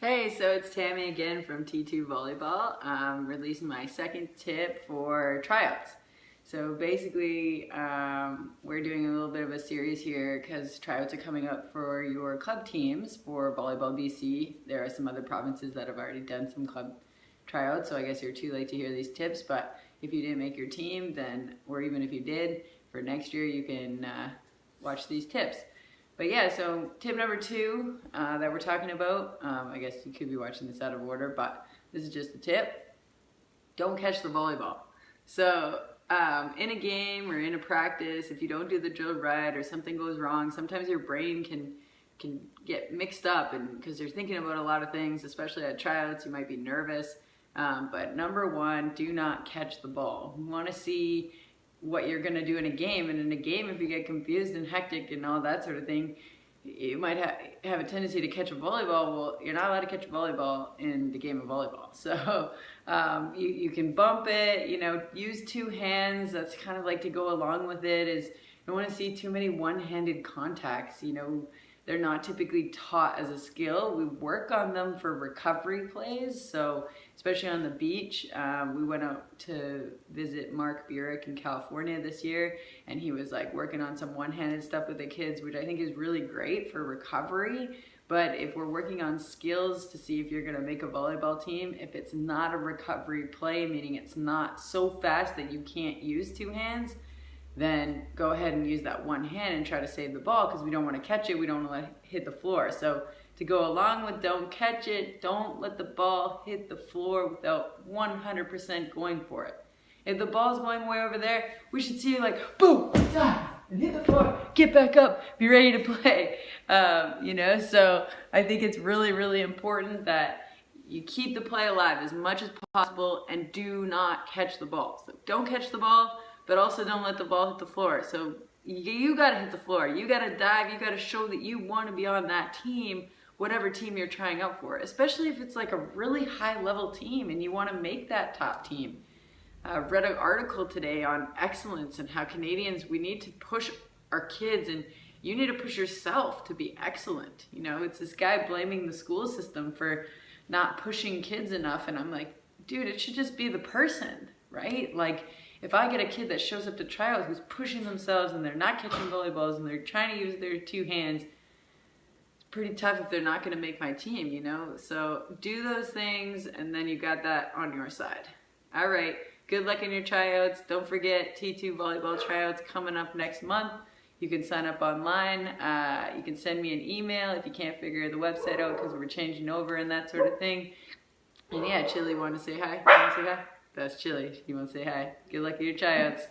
Hey, so it's Tammy again from T2 Volleyball. I'm releasing my second tip for tryouts. So basically, we're doing a little bit of a series here because tryouts are coming up for your club teams for Volleyball BC. There are some other provinces that have already done some club tryouts, so I guess you're too late to hear these tips, but if you didn't make your team, then, or even if you did, for next year you can watch these tips. But yeah, so tip number 2 that we're talking about, I guess you could be watching this out of order, but this is just a tip. Don't catch the volleyball. So in a game or in a practice, if you don't do the drill right or something goes wrong, sometimes your brain can get mixed up, and because you're thinking about a lot of things, especially at tryouts, you might be nervous. But number 1, do not catch the ball. You want to see what you're going to do in a game, and in a game, if you get confused and hectic and all that sort of thing, you might have a tendency to catch a volleyball. Well, you're not allowed to catch a volleyball in the game of volleyball. So you can bump it, use 2 hands. That's kind of like to go along with it. Is you don't want to see too many one-handed contacts. They're not typically taught as a skill. We work on them for recovery plays. So especially on the beach, we went out to visit Mark Burek in California this year, and he was like working on some one-handed stuff with the kids, which I think is really great for recovery. But if we're working on skills to see if you're gonna make a volleyball team, if it's not a recovery play, meaning it's not so fast that you can't use 2 hands, then go ahead and use that 1 hand and try to save the ball, because we don't want to catch it, we don't want to let it hit the floor. So to go along with don't catch it, don't let the ball hit the floor without 100% going for it. If the ball's going way over there, we should see you like boom, and hit the floor, get back up, be ready to play. So I think it's really, really important that you keep the play alive as much as possible and do not catch the ball. So don't catch the ball, but also don't let the ball hit the floor. So you gotta hit the floor. You gotta dive. You gotta show that you want to be on that team, whatever team you're trying out for, especially if it's like a really high level team and you want to make that top team. I read an article today on excellence and how Canadians, we need to push our kids, and you need to push yourself to be excellent. It's this guy blaming the school system for not pushing kids enough, and I'm like, dude, it should just be the person, right? Like, if I get a kid that shows up to tryouts who's pushing themselves and they're not catching volleyballs and they're trying to use their 2 hands, it's pretty tough if they're not going to make my team, So do those things, and then you got that on your side. All right, good luck in your tryouts. Don't forget T2 Volleyball tryouts coming up next month. You can sign up online. You can send me an email if you can't figure the website out because we're changing over and that sort of thing. And yeah, Chili, want to say hi? You want to say hi? That's Chili. You want to say hi? Good luck at your tryouts.